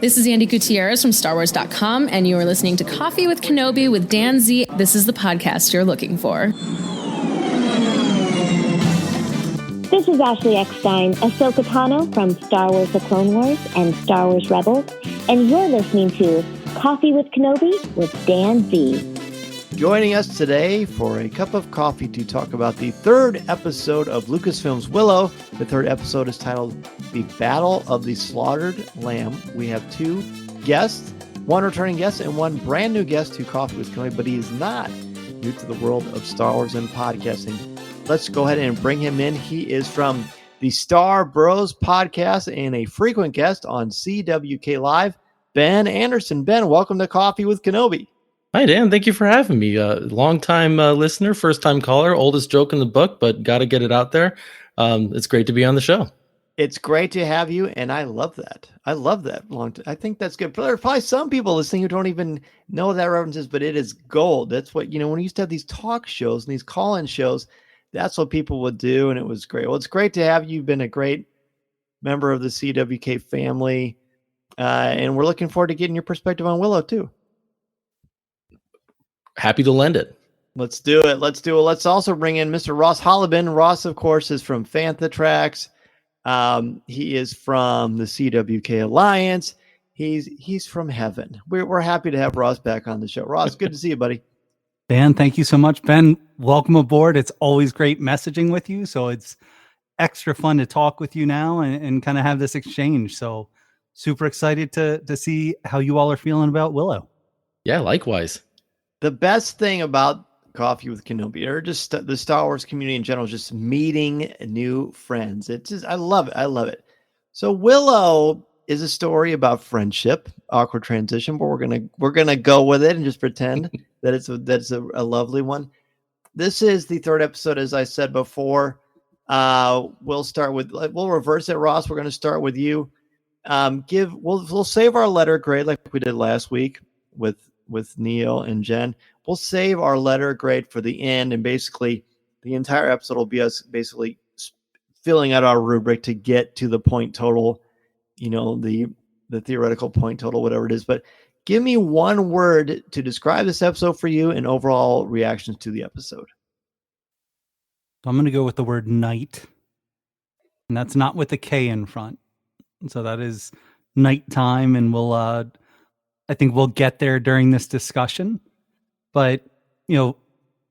This is Andy Gutierrez from StarWars.com, and you are listening to Coffee with Kenobi with Dan Z. This is the podcast you're looking for. This is Ashley Eckstein, Ahsoka Tano from Star Wars The Clone Wars and Star Wars Rebels, and you're listening to Coffee with Kenobi with Dan Z. Joining us today for a cup of coffee to talk about the third episode of Lucasfilm's Willow. The third episode is titled The Battle of the Slaughtered Lamb. We have two guests, one returning guest and one brand new guest to Coffee with Kenobi, but he is not new to the world of Star Wars and podcasting. Let's go ahead and bring him in. He is from the Star Bros podcast and a frequent guest on CWK Live, Ben Anderson. Ben, welcome to Coffee with Kenobi. Hi, Dan. Thank you for having me. Long-time listener, first-time caller, oldest joke in the book, but got to get it out there. It's great to be on the show. It's great to have you, and I love that. I love that. I think that's good. There are probably some people listening who don't even know what that reference is, but it is gold. That's what, when we used to have these talk shows and these call-in shows, that's what people would do, and it was great. Well, it's great to have you. You've been a great member of the CWK family, and we're looking forward to getting your perspective on Willow, too. Happy to lend it. Let's do it. Let's also bring in Mr. Ross Hollebon. Ross, of course, is from Fantha Tracks. He is from the CWK Alliance. He's from heaven. We're happy to have Ross back on the show. Ross, good to see you, buddy. Dan, thank you so much. Ben, welcome aboard. It's always great messaging with you. So it's extra fun to talk with you now and kind of have this exchange. So super excited to see how you all are feeling about Willow. Yeah, likewise. The best thing about Coffee with Kenobi, or just the Star Wars community in general, is just meeting new friends. It's just, I love it. I love it. So Willow is a story about friendship, awkward transition, but we're gonna go with it and just pretend that it's a lovely one. This is the third episode, as I said before. We'll start with, we'll reverse it, Ross. We're gonna start with you. We'll save our letter grade like we did last week with Neo and Jen. We'll save our letter grade for the end, and basically the entire episode will be us basically filling out our rubric to get to the point total, the theoretical point total, whatever it is. But give me one word to describe this episode for you and overall reactions to the episode. I'm going to go with the word night, and that's not with the K in front. So that is nighttime, and I think we'll get there during this discussion. But,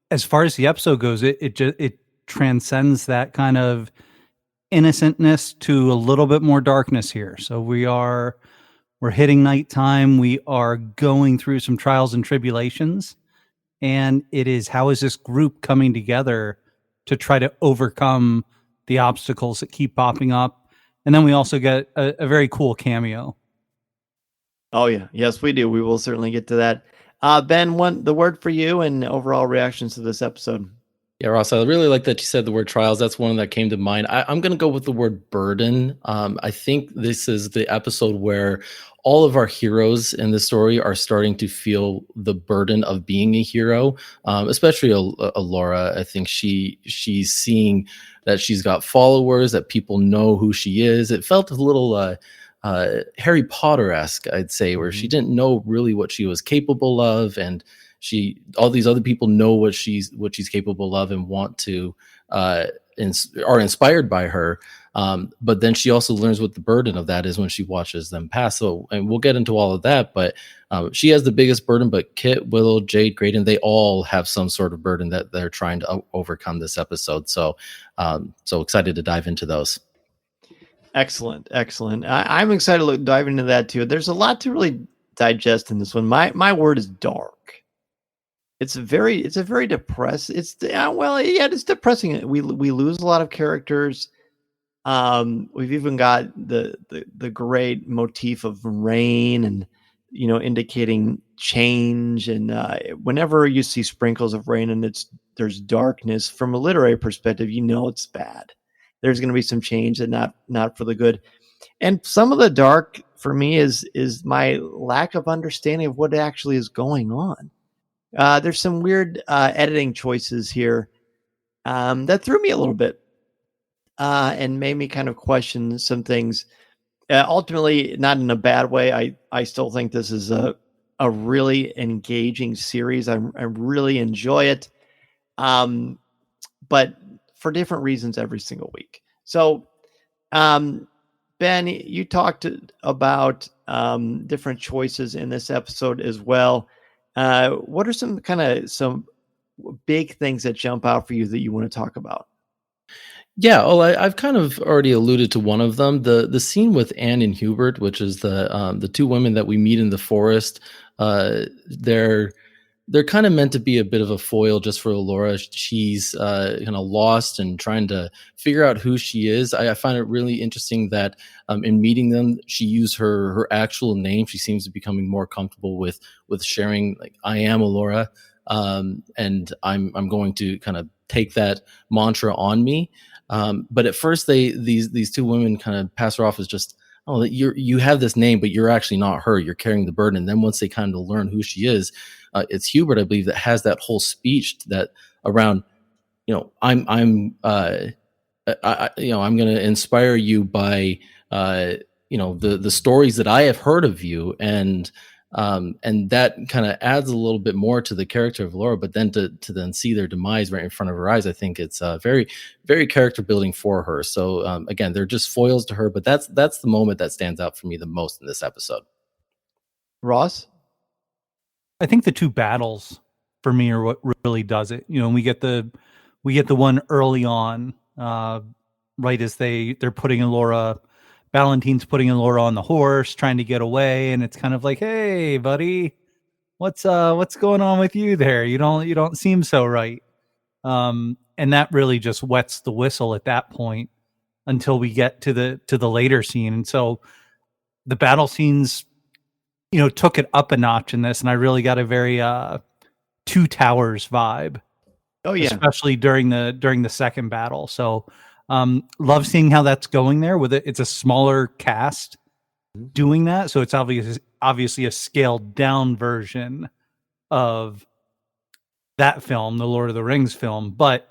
as far as the episode goes, it transcends that kind of innocentness to a little bit more darkness here. So we're hitting nighttime. We are going through some trials and tribulations. And it is, how is this group coming together to try to overcome the obstacles that keep popping up? And then we also get a very cool cameo. Oh, yeah. Yes, we do. We will certainly get to that. Ben, the word for you and overall reactions to this episode. Yeah, Ross, I really like that you said the word trials. That's one that came to mind. I'm going to go with the word burden. I think this is the episode where all of our heroes in the story are starting to feel the burden of being a hero, especially Laura. I think she's seeing that she's got followers, that people know who she is. It felt a little Harry Potter-esque, I'd say, where she didn't know really what she was capable of, and all these other people know what she's capable of and want to are inspired by her. But then she also learns what the burden of that is when she watches them pass. So, and we'll get into all of that, but she has the biggest burden, but Kit, Willow, Jade, Graydon, they all have some sort of burden that they're trying to overcome this episode. So, so excited to dive into those. Excellent. I'm excited to dive into that too. There's a lot to really digest in this one. My word is dark. It's a very depressed. It's depressing. We lose a lot of characters. We've even got the great motif of rain and indicating change. And whenever you see sprinkles of rain and there's darkness from a literary perspective, it's bad. There's going to be some change and not for the good. And some of the dark for me is my lack of understanding of what actually is going on. There's some weird editing choices here that threw me a little bit and made me kind of question some things. ultimately, not in a bad way. I still think this is a really engaging series. I really enjoy it, but for different reasons every single week. So, Ben, you talked about different choices in this episode as well. What are some big things that jump out for you that you want to talk about? Yeah, well, I've kind of already alluded to one of them. The scene with Anne and Hubert, which is the two women that we meet in the forest. They're kind of meant to be a bit of a foil just for Laura. She's kind of lost and trying to figure out who she is. I find it really interesting that in meeting them, she used her actual name. She seems to be becoming more comfortable with sharing, like, I am Alora, and I'm going to kind of take that mantra on me. But at first, these two women kind of pass her off as just, oh, you have this name, but you're actually not her. You're carrying the burden. And then once they kind of learn who she is, it's Hubert, I believe, that has that whole speech that around, I'm going to inspire you by, the stories that I have heard of you, and that kind of adds a little bit more to the character of Laura. But then to then see their demise right in front of her eyes, I think it's very, very character building for her. So again, they're just foils to her, but that's the moment that stands out for me the most in this episode. Ross? I think the two battles for me are what really does it. We get the one early on, right as they're putting Laura. Valentine's putting Laura on the horse, trying to get away, and it's kind of like, "Hey, buddy, what's going on with you there? You don't seem so right." And that really just wets the whistle at that point until we get to the later scene. And so the battle scenes, took it up a notch in this, and I really got a very Two Towers vibe. Oh yeah, especially during the second battle. So love seeing how that's going there with it. It's a smaller cast doing that, so it's obviously a scaled down version of that film, the Lord of the Rings film, but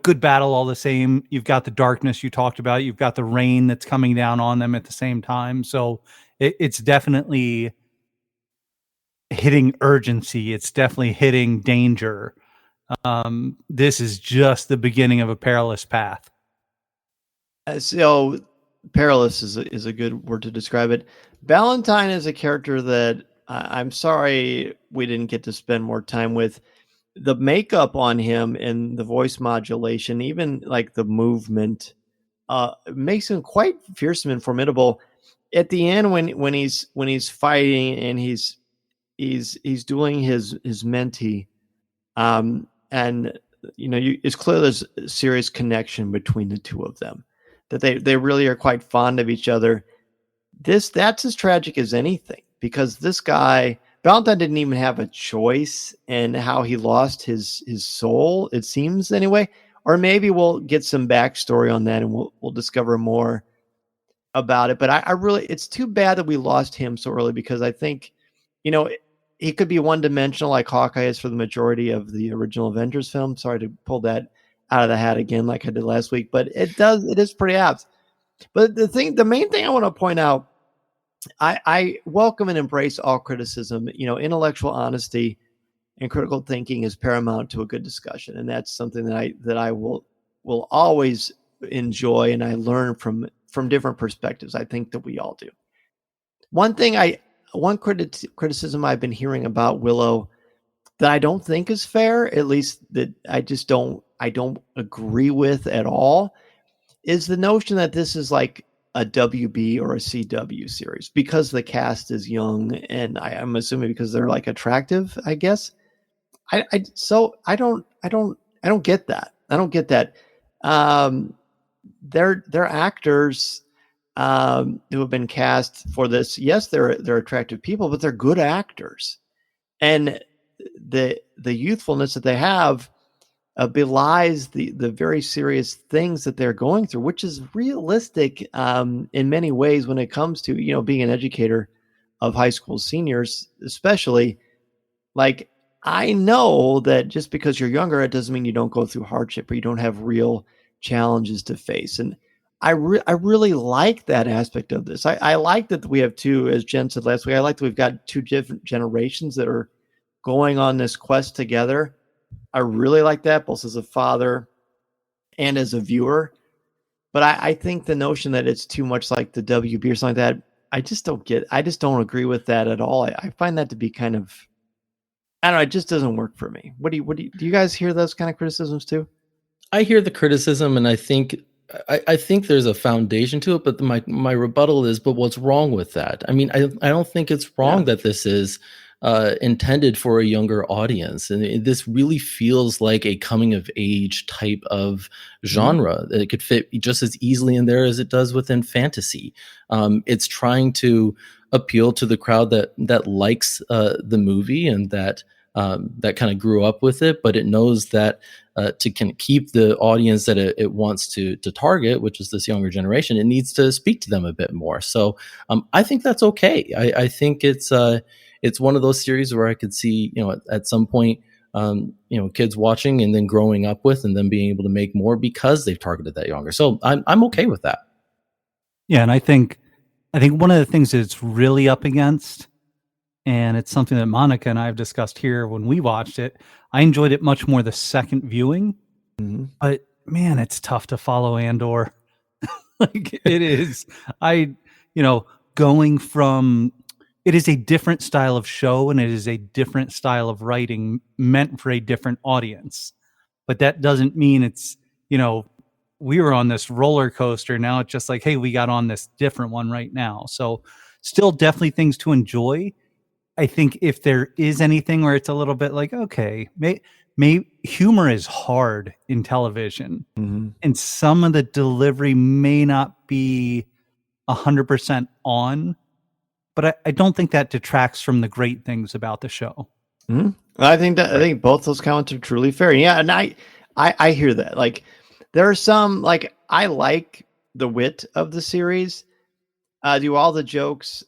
good battle all the same. You've got the darkness you talked about, you've got the rain that's coming down on them at the same time, so it's definitely hitting urgency, it's definitely hitting danger. This is just the beginning of a perilous path. So perilous is a good word to describe it. Valentine is a character that I'm sorry we didn't get to spend more time with. The makeup on him and the voice modulation, even like the movement, makes him quite fearsome and formidable. At the end, when he's fighting and he's doing his mentee, and it's clear there's a serious connection between the two of them, that they really are quite fond of each other. That's as tragic as anything, because this guy Valentine didn't even have a choice in how he lost his soul, it seems, anyway. Or maybe we'll get some backstory on that and we'll discover more about it. But I really, it's too bad that we lost him so early, because I think, he could be one-dimensional like Hawkeye is for the majority of the original Avengers film. Sorry to pull that out of the hat again like I did last week, but it is pretty apt. But the main thing I want to point out, I welcome and embrace all criticism. Intellectual honesty and critical thinking is paramount to a good discussion, and that's something that I will always enjoy, and I learn from different perspectives. I think that we all do. One criticism I've been hearing about Willow that I don't think is fair, at least that I don't agree with at all, is the notion that this is like a WB or a CW series because the cast is young, and I'm assuming because they're like attractive, I guess. I don't get that. I don't get that. They're actors who have been cast for this. Yes, they're attractive people, but they're good actors, and the youthfulness that they have belies the very serious things that they're going through, which is realistic in many ways when it comes to being an educator of high school seniors, especially. Like, I know that just because you're younger, it doesn't mean you don't go through hardship or you don't have real challenges to face. And I really like that aspect of this. I like that we have two, as Jen said last week, I like that we've got two different generations that are going on this quest together. I really like that, both as a father and as a viewer. But I think the notion that it's too much like the WB or something like that, I just don't agree with that at all. I find that to be kind of, I don't know, it just doesn't work for me. Do you guys hear those kind of criticisms too? I hear the criticism, and I think there's a foundation to it, but my rebuttal is, but what's wrong with that? I mean, I don't think it's wrong that this is intended for a younger audience, and this really feels like a coming of age type of genre. It could fit just as easily in there as it does within fantasy. It's trying to appeal to the crowd that likes the movie and that kind of grew up with it, but it knows that to keep the audience that it wants to target, which is this younger generation, it needs to speak to them a bit more. So I think that's okay. I think it's one of those series where I could see, at some point, kids watching and then growing up with, and then being able to make more because they've targeted that younger. So I'm okay with that. Yeah, and I think one of the things that it's really up against, and it's something that Monica and I have discussed here when we watched it, I enjoyed it much more the second viewing, but man, it's tough to follow Andor. Like it is. Going from, it is a different style of show and it is a different style of writing meant for a different audience. But that doesn't mean it's, we were on this roller coaster. Now it's just like, hey, we got on this different one right now. So still definitely things to enjoy. I think if there is anything where it's a little bit like, okay, humor is hard in television, and some of the delivery may not be 100% on, but I don't think that detracts from the great things about the show. I think both those comments are truly fair. Yeah, and I hear that. Like, there are some, like, I like the wit of the series. Do all the jokes.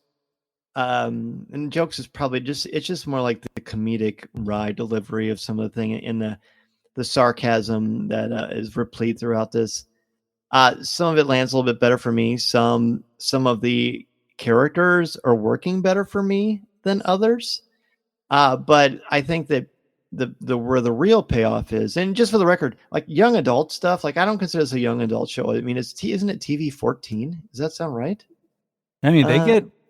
And jokes is probably it's just more like the comedic wry delivery of some of the thing in the sarcasm that is replete throughout this. Some of it lands a little bit better for me. Some of the characters are working better for me than others. But I think that where the real payoff is, and just for the record, like young adult stuff, like I don't consider this a young adult show. I mean, isn't it TV 14? Does that sound right? I mean,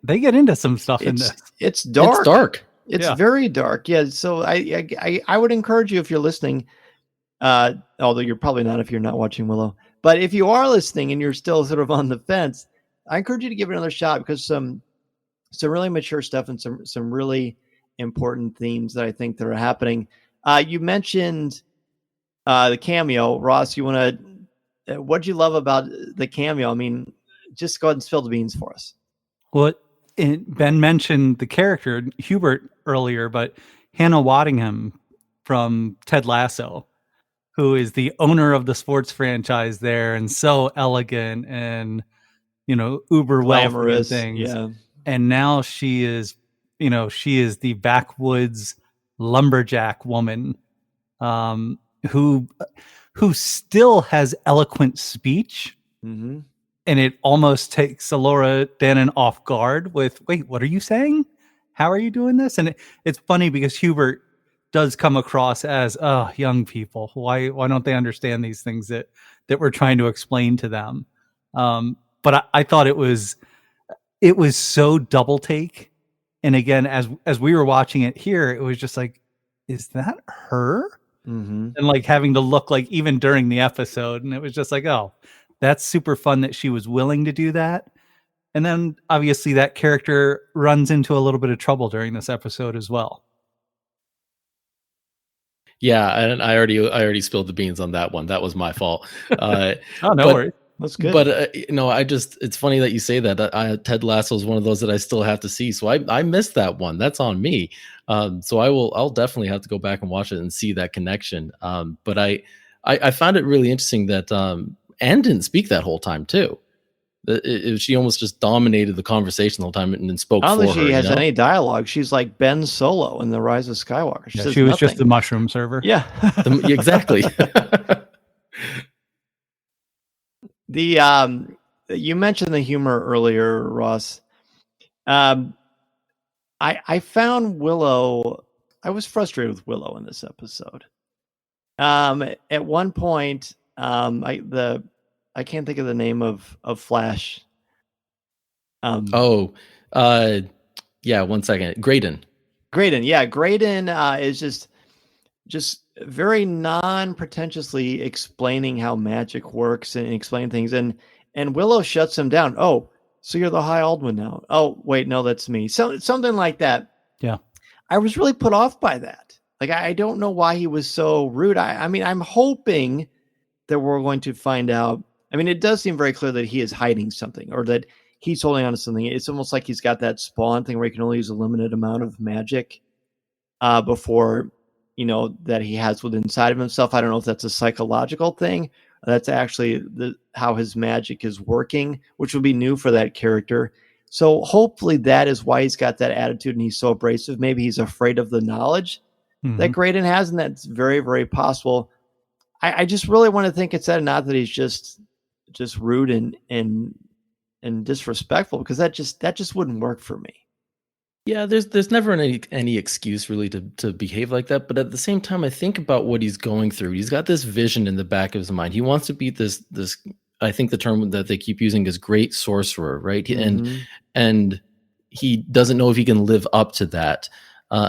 they get into some stuff in this. It's dark. It's dark. It's very dark. Yeah. So I would encourage you, if you're listening, although you're probably not if you're not watching Willow, but if you are listening and you're still sort of on the fence, I encourage you to give it another shot, because some really mature stuff and some really important themes that I think that are happening. You mentioned the cameo, Ross. What'd you love about the cameo? I mean, just go ahead and spill the beans for us. Well, Ben mentioned the character Hubert earlier, but Hannah Waddingham from Ted Lasso, who is the owner of the sports franchise there, and so elegant and uber wealthy and things. Yeah. And now she is the backwoods lumberjack woman, who still has eloquent speech. And it almost takes Elora Danan off guard with, wait, what are you saying? How are you doing this? And it's funny because Hubert does come across as, young people. Why don't they understand these things that we're trying to explain to them? But I thought it was so double take. And again, as we were watching it here, it was just like, is that her? And like having to look like even during the episode. And it was just like, oh, that's super fun that she was willing to do that. And then obviously that character runs into a little bit of trouble during this episode as well. Yeah, and I already spilled the beans on that one. That was my fault. Oh, no worries. That's good. But it's funny that you say that. Ted Lasso is one of those that I still have to see, so I missed that one. That's on me. So I'll definitely have to go back and watch it and see that connection. But I found it really interesting that Anne didn't speak that whole time too. She almost just dominated the conversation the whole time and spoke. I don't think she has any dialogue. She's like Ben Solo in The Rise of Skywalker. She was just the mushroom server. Yeah, exactly. The you mentioned the humor earlier, Ross. I found Willow. I was frustrated with Willow in this episode. At one point, I can't think of the name of Flash. Yeah, 1 second. Graydon, yeah, Graydon is just very non-pretentiously explaining how magic works and explaining things, and Willow shuts him down. Oh, so you're the High Aldwin now? Oh, wait, no, that's me. So something like that. Yeah, I was really put off by that. Like, I don't know why he was so rude. I mean, I'm hoping that we're going to find out. I mean, it does seem very clear that he is hiding something, or that he's holding on to something. It's almost like he's got that spawn thing where he can only use a limited amount of magic before, that he has within inside of himself. I don't know if that's a psychological thing. That's actually how his magic is working, which would be new for that character. So hopefully that is why he's got that attitude and he's so abrasive. Maybe he's afraid of the knowledge that Graydon has, and that's very, very possible. I just really want to think it's that, not that he's just rude and disrespectful, because that just wouldn't work for me. Yeah, there's never any excuse really to behave like that. But at the same time, I think about what he's going through. He's got this vision in the back of his mind. He wants to be this. I think the term that they keep using is great sorcerer, right? And he doesn't know if he can live up to that.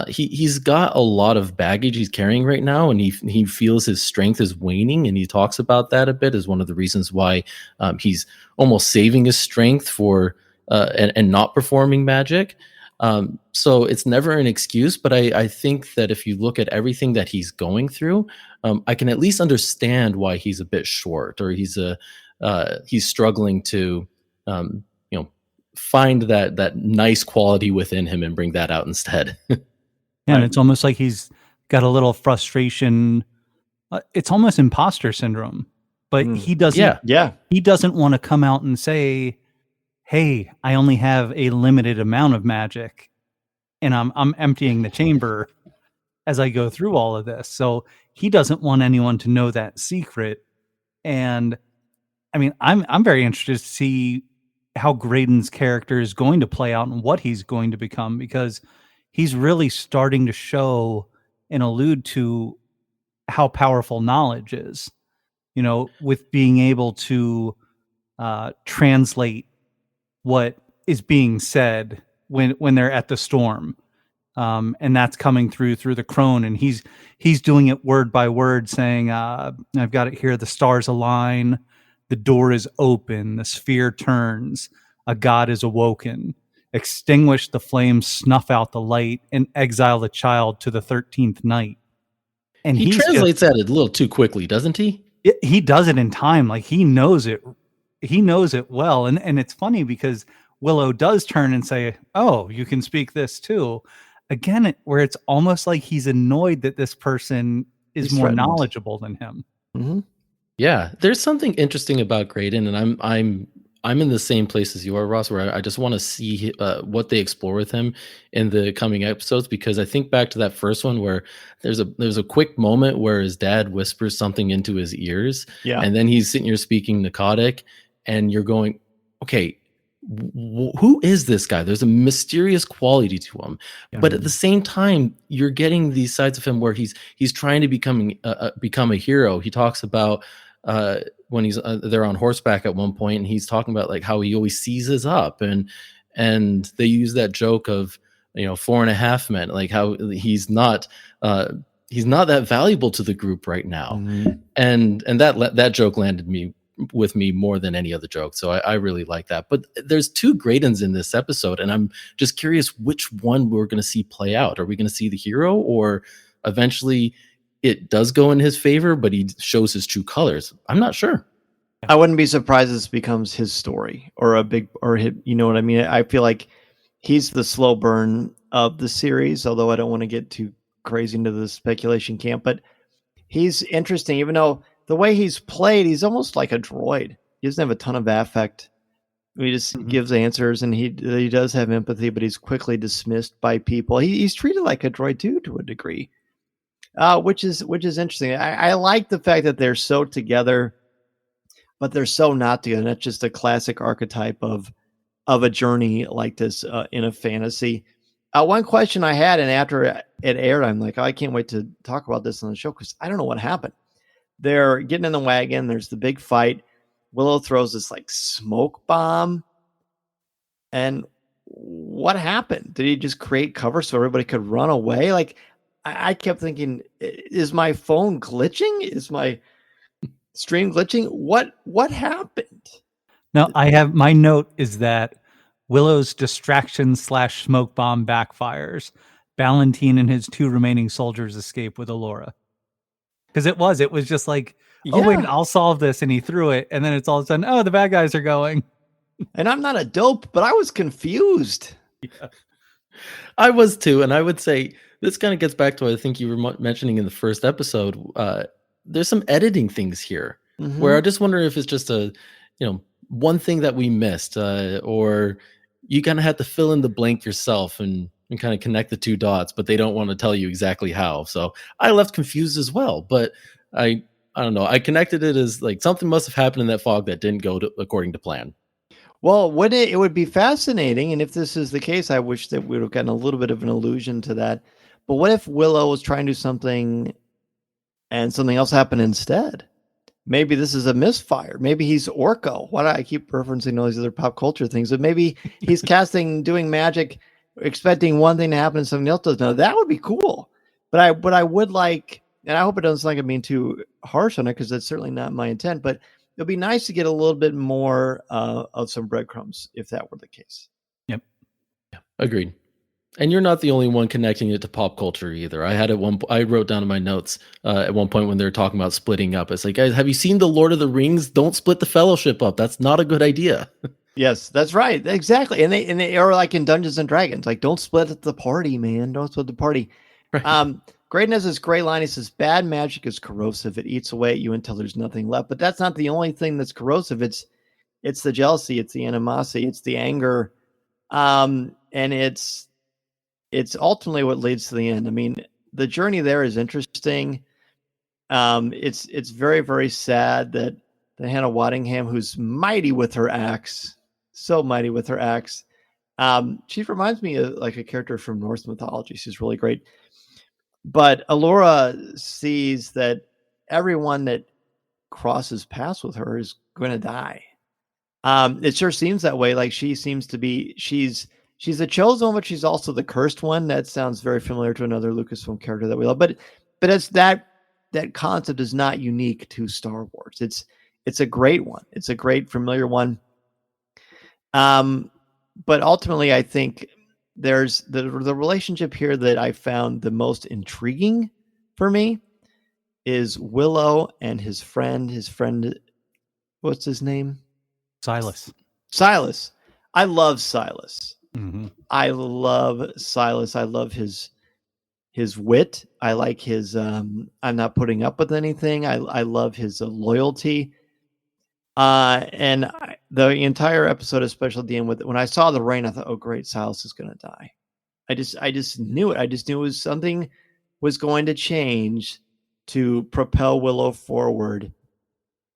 He's got a lot of baggage he's carrying right now, and he feels his strength is waning, and he talks about that a bit as one of the reasons why he's almost saving his strength for and not performing magic. So it's never an excuse, but I think that if you look at everything that he's going through, I can at least understand why he's a bit short, or he's struggling to find that nice quality within him and bring that out instead. and it's almost like he's got a little frustration. It's almost imposter syndrome, but he doesn't. Yeah. He doesn't want to come out and say, hey, I only have a limited amount of magic and I'm emptying the chamber as I go through all of this. So he doesn't want anyone to know that secret. And I mean, I'm very interested to see how Graydon's character is going to play out and what he's going to become, because he's really starting to show and allude to how powerful knowledge is, with being able to translate what is being said when they're at the storm. And that's coming through the crone, and he's doing it word by word, saying, I've got it here. The stars align. The door is open. The sphere turns. A god is awoken. Extinguish the flames, snuff out the light, and exile the child to the 13th night. And he translates that a little too quickly, doesn't he? He does it in time. Like, he knows it. He knows it well. And it's funny because Willow does turn and say, oh, you can speak this too. Again, where it's almost like he's annoyed that this person is more knowledgeable than him. Mm-hmm. Yeah, there's something interesting about Graydon, and I'm in the same place as you are, Ross, where I just want to see what they explore with him in the coming episodes, because I think back to that first one where there's a quick moment where his dad whispers something into his ears, and then he's sitting here speaking Nakadic, and you're going, okay, who is this guy? There's a mysterious quality to him, but at the same time, you're getting these sides of him where he's trying to become a hero. He talks about when he's they're on horseback at one point, and he's talking about like how he always seizes up, and they use that joke of 4.5 men, like how he's not that valuable to the group right now, and that joke landed with me more than any other joke. So I really like that. But there's 2 Graydons in this episode, and I'm just curious which one we're going to see play out. Are we going to see the hero, or eventually it does go in his favor, but he shows his true colors? I'm not sure. I wouldn't be surprised if this becomes his story, or you know what I mean? I feel like he's the slow burn of the series, although I don't want to get too crazy into the speculation camp, but he's interesting, even though the way he's played, he's almost like a droid. He doesn't have a ton of affect. He just gives answers, and he does have empathy, but he's quickly dismissed by people. He's treated like a droid too, to a degree, which is interesting. I like the fact that they're so together. but they're so not together. And that's just a classic archetype of a journey like this in a fantasy. One question I had, and after it aired, I'm like, oh, I can't wait to talk about this on the show because I don't know what happened. They're getting in the wagon. There's the big fight. Willow throws this like smoke bomb. And what happened? Did he just create cover so everybody could run away? Like, I kept thinking, is my phone glitching? Is my stream glitching? What happened? No, I have my note is that Willow's distraction / smoke bomb backfires. Ballantine and his 2 remaining soldiers escape with Allura. Because it was just like, oh wait, I'll solve this, and he threw it, and then it's all of a sudden, oh, the bad guys are going. And I'm not a dope, but I was confused. Yeah. I was too, and I would say this kind of gets back to what I think you were mentioning in the first episode. There's some editing things here where I just wonder if it's just a, one thing that we missed, or you kind of had to fill in the blank yourself and kind of connect the 2 dots, but they don't want to tell you exactly how. So I left confused as well, but I don't know. I connected it as like something must have happened in that fog that didn't go according to plan. Well, it would be fascinating, and if this is the case, I wish that we would have gotten a little bit of an allusion to that. But what if Willow was trying to do something and something else happened instead? Maybe this is a misfire. Maybe he's Orko. Why do I keep referencing all these other pop culture things? But maybe he's doing magic, expecting one thing to happen and something else does. Now, that would be cool. But I would like, and I hope it doesn't sound like I'm being too harsh on it because that's certainly not my intent, but it'd be nice to get a little bit more of some breadcrumbs if that were the case. Yep. Yeah, agreed. And you're not the only one connecting it to pop culture either. I wrote down in my notes at one point when they were talking about splitting up. It's like, guys, have you seen the Lord of the Rings? Don't split the Fellowship up. That's not a good idea. Yes, that's right. Exactly. And they are like in Dungeons and Dragons. Like, don't split the party, man. Don't split the party. Right. Graydon has this great line. He says, bad magic is corrosive. It eats away at you until there's nothing left. But that's not the only thing that's corrosive. It's the jealousy. It's the animosity. It's the anger. And it's ultimately what leads to the end. I mean, the journey there is interesting. It's very, very sad that Hannah Waddingham, who's mighty with her axe, so mighty with her axe. She reminds me of like a character from Norse mythology. She's really great. But Allura sees that everyone that crosses paths with her is going to die. It sure seems that way. Like she seems to be, she's the chosen one, but she's also the cursed one. That sounds very familiar to another Lucasfilm character that we love. But it's that concept is not unique to Star Wars. It's a great one. It's a great familiar one. But ultimately, I think there's the relationship here that I found the most intriguing for me is Willow and his friend, what's his name? Silas. I love Silas. Mm-hmm. I love Silas. I love his wit. I like his, I'm not putting up with anything. I love his loyalty. And the entire episode, especially at the end, when I saw the rain, I thought, oh great, Silas is going to die. I just knew it. I just knew it was something was going to change to propel Willow forward.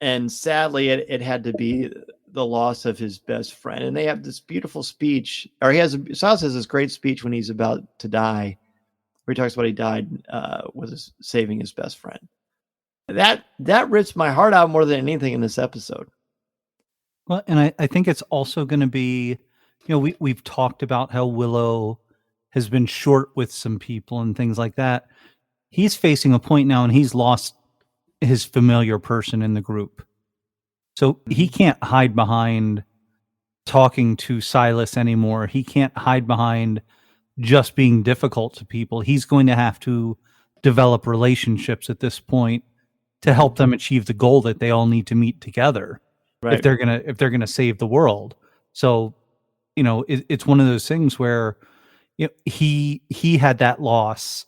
And sadly, it had to be the loss of his best friend. And they have this beautiful speech, or Silas has this great speech when he's about to die, where he talks about he died saving his best friend. That rips my heart out more than anything in this episode. Well, and I think it's also going to be, we've talked about how Willow has been short with some people and things like that. He's facing a point now, and he's lost his familiar person in the group. So he can't hide behind talking to Silas anymore. He can't hide behind just being difficult to people. He's going to have to develop relationships at this point to help them achieve the goal that they all need to meet together, right? If they're gonna save the world. So, it's one of those things where he had that loss.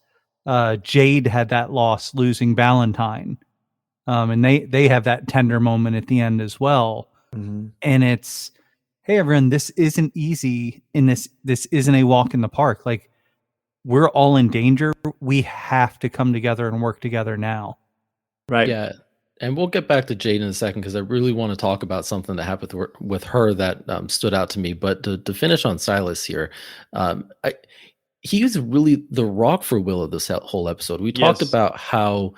Jade had that loss losing Ballantine. And they have that tender moment at the end as well. Mm-hmm. And it's, hey everyone, this isn't easy, and this isn't a walk in the park. Like, we're all in danger. We have to come together and work together now. Right. Yeah. And we'll get back to Jade in a second because I really want to talk about something that happened with her that stood out to me. But to finish on Silas here, I, he was really the rock for Willow this whole episode. We talked Yes. about how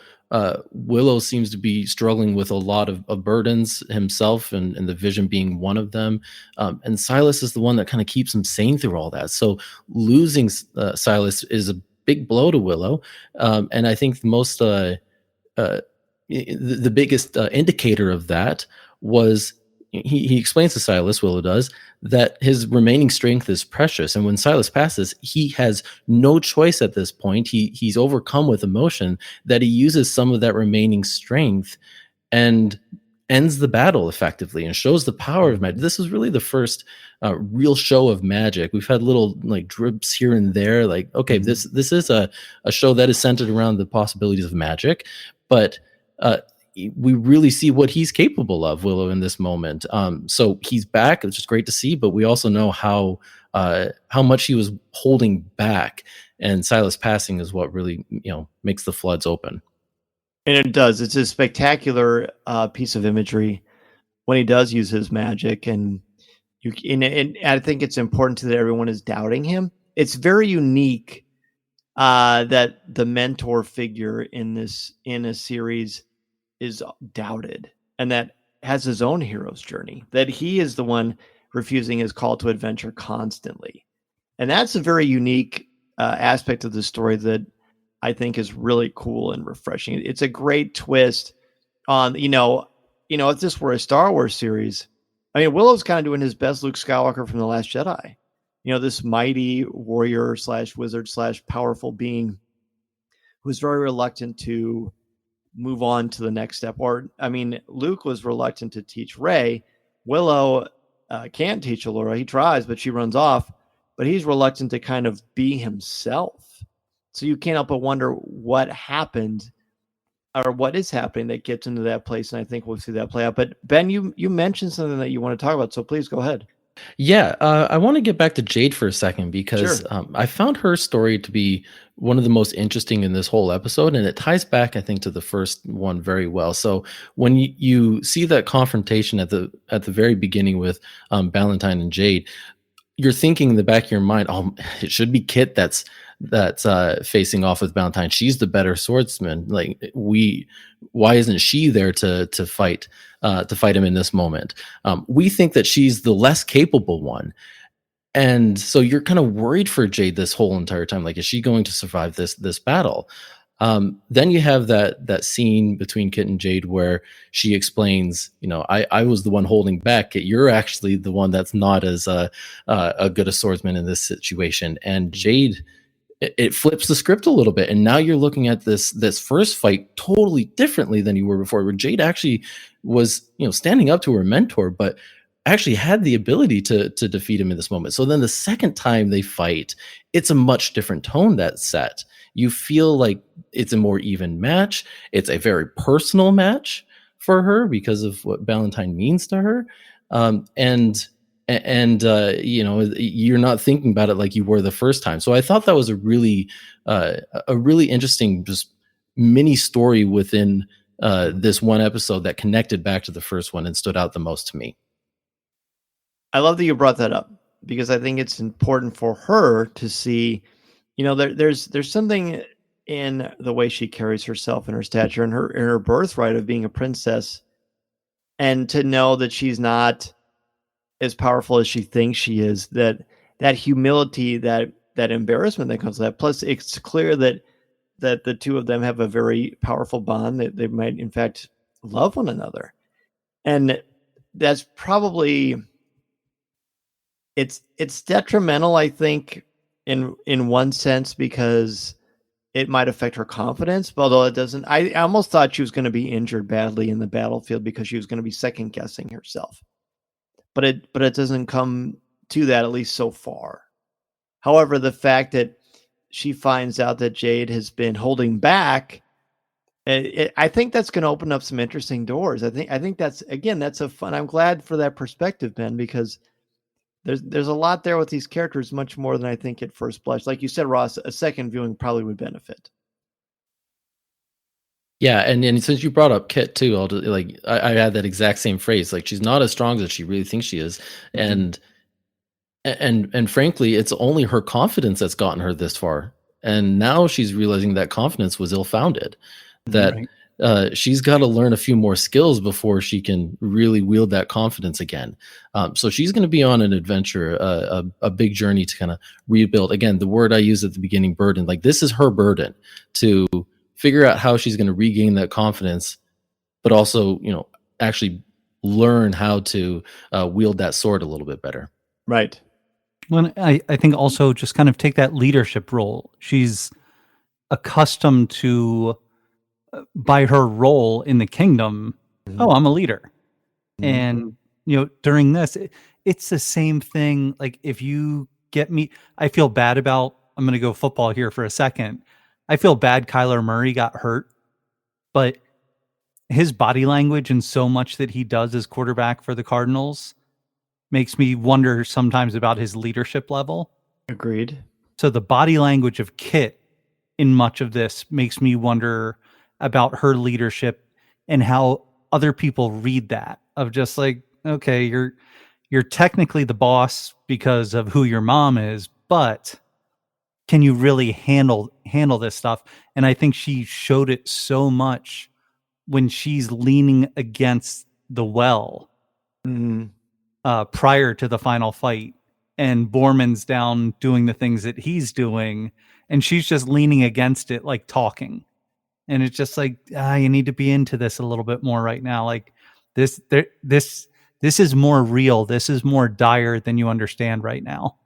Willow seems to be struggling with a lot of burdens himself, and the vision being one of them. And Silas is the one that kind of keeps him sane through all that. So losing Silas is a big blow to Willow. And I think the most the biggest indicator of that was he explains to Silas, Willow does, that his remaining strength is precious. And when Silas passes, he has no choice at this point. He's overcome with emotion that he uses some of that remaining strength and ends the battle effectively and shows the power of magic. This is really the first real show of magic. We've had little like drips here and there, like, okay, this is a show that is centered around the possibilities of magic, but we really see what he's capable of, Willow, in this moment. So he's back, which is great to see, but we also know how much he was holding back, and Silas passing is what really, makes the floods open. And it does. It's a spectacular piece of imagery when he does use his magic, and I think it's important that everyone is doubting him. It's very unique that the mentor figure in a series is doubted, and that has his own hero's journey, that he is the one refusing his call to adventure constantly. And that's a very unique aspect of the story that I think is really cool and refreshing. It's a great twist on, if this were a Star Wars series, I mean, Willow's kind of doing his best Luke Skywalker from The Last Jedi. This mighty warrior / wizard / powerful being who's very reluctant to move on to the next step. Or, I mean, Luke was reluctant to teach Rey. Willow can't teach Allura. He tries, but she runs off. But he's reluctant to kind of be himself. So you can't help but wonder what happened or what is happening that gets into that place. And I think we'll see that play out. But Ben, you mentioned something that you want to talk about. So please go ahead. Yeah, I want to get back to Jade for a second because Sure. I found her story to be one of the most interesting in this whole episode, and it ties back, I think, to the first one very well. So when you see that confrontation at the very beginning with Valentine and Jade, you're thinking in the back of your mind, oh, it should be Kit that's facing off with Valentine. She's the better swordsman. Like, why isn't she there to fight him in this moment? We think that she's the less capable one. And so you're kind of worried for Jade this whole entire time. Like, is she going to survive this battle? Then you have that scene between Kit and Jade where she explains, I was the one holding back. Kit, you're actually the one that's not as a good a swordsman in this situation. And Jade, it flips the script a little bit, and now you're looking at this first fight totally differently than you were before, where Jade actually was standing up to her mentor, but actually had the ability to defeat him in this moment. So then the second time they fight, it's a much different tone that's set. You feel like it's a more even match. It's a very personal match for her because of what Valentine means to her, and you're not thinking about it like you were the first time. So I thought that was a really interesting just mini story within this one episode that connected back to the first one and stood out the most to me. I love that you brought that up because I think it's important for her to see, there's something in the way she carries herself and her stature and her birthright of being a princess, and to know that she's not as powerful as she thinks she is, that humility, that embarrassment that comes with that. Plus, it's clear that the two of them have a very powerful bond, that they might in fact love one another. And that's probably, it's detrimental, I think, in one sense, because it might affect her confidence, but although it doesn't, I almost thought she was going to be injured badly in the battlefield because she was going to be second guessing herself. But it doesn't come to that, at least so far. However, the fact that she finds out that Jade has been holding back, I think that's going to open up some interesting doors. I think that's a fun. I'm glad for that perspective, Ben, because there's a lot there with these characters, much more than I think at first blush. Like you said, Ross, a second viewing probably would benefit. Yeah, and since you brought up Kit too, I'll just, like I had that exact same phrase. Like she's not as strong as she really thinks she is, and and frankly, it's only her confidence that's gotten her this far. And now she's realizing that confidence was ill-founded. That Right. she's got to learn a few more skills before she can really wield that confidence again. So she's going to be on an adventure, a big journey to kind of rebuild. Again, the word I used at the beginning, burden. Like this is her burden to figure out how she's going to regain that confidence, but also, actually learn how to wield that sword a little bit better. Right. Well, I think also just kind of take that leadership role. She's accustomed to, by her role in the kingdom, oh, I'm a leader. And, during this, it's the same thing. Like, if you get me, I feel bad about, I'm going to go football here for a second. I feel bad Kyler Murray got hurt, but his body language and so much that he does as quarterback for the Cardinals makes me wonder sometimes about his leadership level. Agreed. So the body language of Kit in much of this makes me wonder about her leadership and how other people read that, of just like, okay, you're technically the boss because of who your mom is, but can you really handle this stuff? And I think she showed it so much when she's leaning against the well. Prior to the final fight, and Borman's down doing the things that he's doing, and she's just leaning against it, like talking. And it's just like, you need to be into this a little bit more right now. Like this is more real. This is more dire than you understand right now.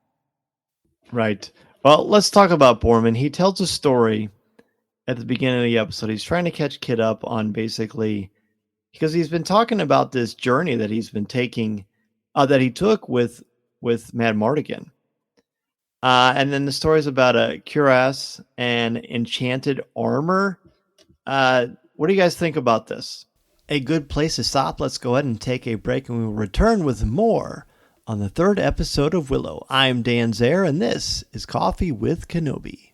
Right. Well, let's talk about Borman. He tells a story at the beginning of the episode. He's trying to catch Kit up on basically, because he's been talking about this journey that he's been taking, that he took with Mad Mardigan. And then the story's about a cuirass and enchanted armor. What do you guys think about this? A good place to stop. Let's go ahead and take a break, and we will return with more on the third episode of Willow. I'm Dan Zare, and this is Coffee with Kenobi.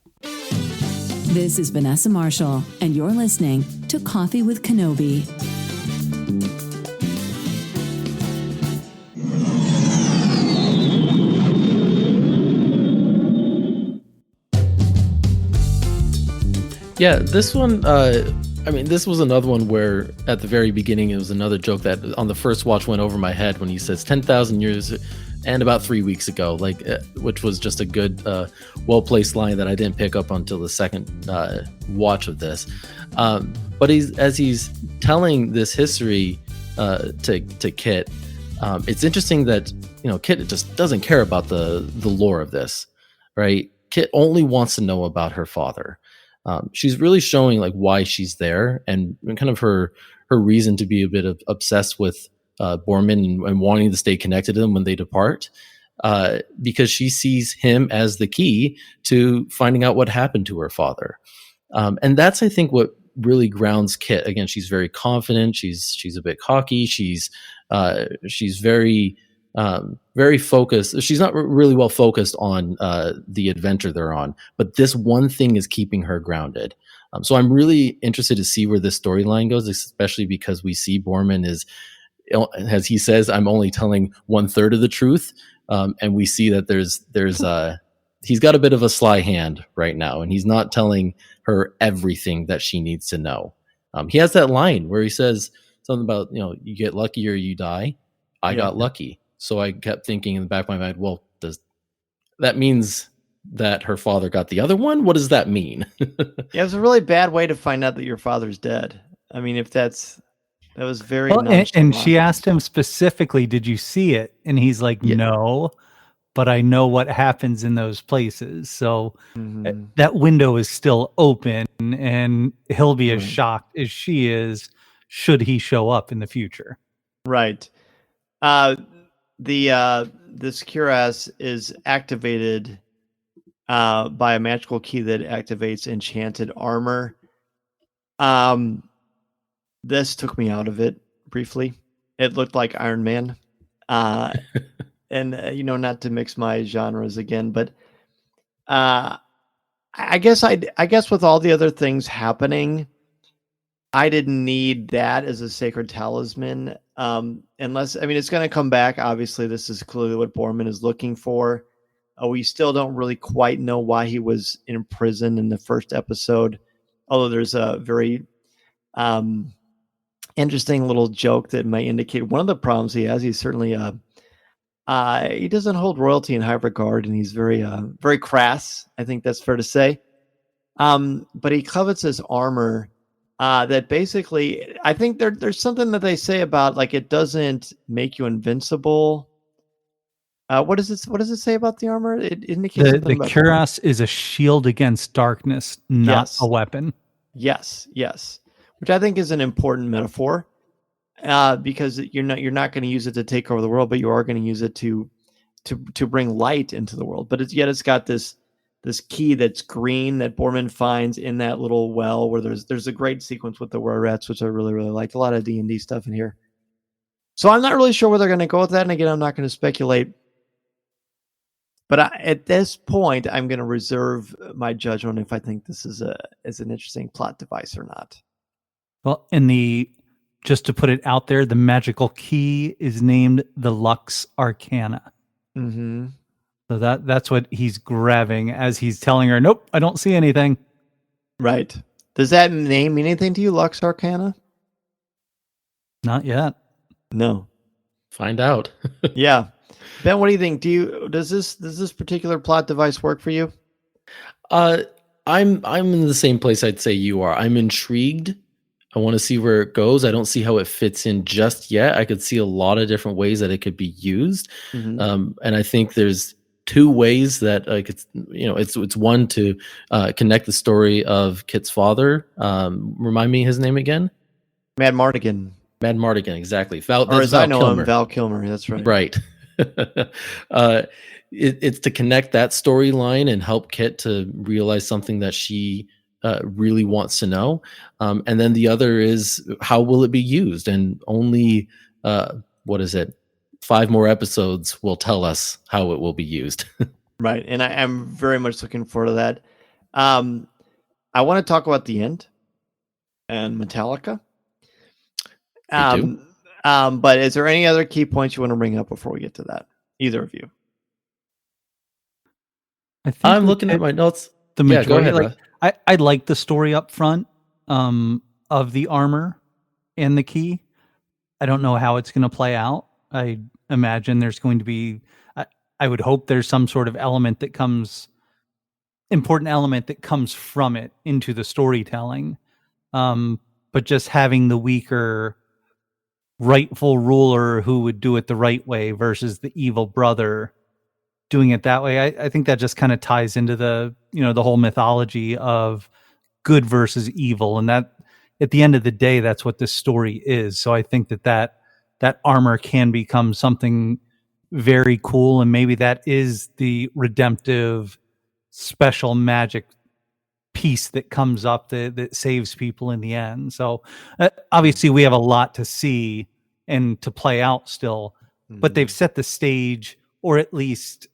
This is Vanessa Marshall, and you're listening to Coffee with Kenobi. Yeah, this one, this was another one where at the very beginning, it was another joke that on the first watch went over my head when he says 10,000 years and about 3 weeks ago, which was just a good, well-placed line that I didn't pick up until the second watch of this. But as he's telling this history to Kit, it's interesting that, Kit just doesn't care about the lore of this, right? Kit only wants to know about her father. She's really showing like why she's there and kind of her reason to be a bit obsessed with Borman and wanting to stay connected to them when they depart, because she sees him as the key to finding out what happened to her father. And that's, I think, what really grounds Kit. Again, she's very confident. She's a bit cocky. She's very very focused. She's not really well focused on the adventure they're on, but this one thing is keeping her grounded. So I'm really interested to see where this storyline goes, especially because we see Borman is, as he says, I'm only telling 1/3 of the truth, and we see that there's he's got a bit of a sly hand right now, and he's not telling her everything that she needs to know. He has that line where he says something about, you get lucky or you die. I got lucky. So I kept thinking in the back of my mind, well, does that means that her father got the other one? What does that mean? Yeah, it's a really bad way to find out that your father's dead. I mean, that was very and she asked him specifically, did you see it? And he's like, no, but I know what happens in those places. So that window is still open, and he'll be as shocked as she is should he show up in the future. Right. This cuirass is activated by a magical key that activates enchanted armor. This took me out of it briefly. It looked like Iron Man. And not to mix my genres again, but I guess with all the other things happening, I didn't need that as a sacred talisman. Unless, I mean, it's going to come back. Obviously, this is clearly what Borman is looking for. We still don't really quite know why he was in prison in the first episode, although there's a very interesting little joke that may indicate one of the problems he has. He's certainly he doesn't hold royalty in high regard, and he's very very crass. I think that's fair to say. But he covets his armor. That basically, I think there's something that they say about like it doesn't make you invincible. What does it say about the armor? It indicates the cuirass is a shield against darkness, not a weapon. Yes, which I think is an important metaphor, because you're not going to use it to take over the world, but you are going to use it to bring light into the world. But it's got this key that's green that Borman finds in that little well where there's a great sequence with the rats, which I really, really liked. A lot of D&D stuff in here. So I'm not really sure where they're going to go with that. And again, I'm not going to speculate. But at this point, I'm going to reserve my judgment if I think this is an interesting plot device or not. Well, just to put it out there, the magical key is named the Lux Arcana. Mm-hmm. So that's what he's grabbing as he's telling her, nope, I don't see anything. Right. Does that name mean anything to you, Lux Arcana? Not yet. No. Find out. Yeah. Ben, what do you think? Does this particular plot device work for you? I'm in the same place I'd say you are. I'm intrigued. I want to see where it goes. I don't see how it fits in just yet. I could see a lot of different ways that it could be used. Mm-hmm. And I think there's two ways that it's one to connect the story of Kit's father. Remind me his name again? Mad Mardigan, exactly. Val Kilmer. That's right. Right. It's to connect that storyline and help Kit to realize something that she really wants to know. And then the other is, how will it be used? And only, 5 more episodes will tell us how it will be used. Right. And I'm very much looking forward to that. I want to talk about the end and Metallica. But is there any other key points you want to bring up before we get to that? Either of you? I'm looking at my notes. The majority, go ahead, I like the story up front of the armor and the key. I don't know how it's going to play out. I imagine there's going to be, I would hope there's some sort of important element that comes from it into the storytelling. But just having the weaker rightful ruler who would do it the right way versus the evil brother doing it that way, I think that just kind of ties into the whole mythology of good versus evil, and that at the end of the day, that's what this story is. So I think that armor can become something very cool, and maybe that is the redemptive special magic piece that comes up that saves people in the end. So obviously we have a lot to see and to play out still, but they've set the stage, or at least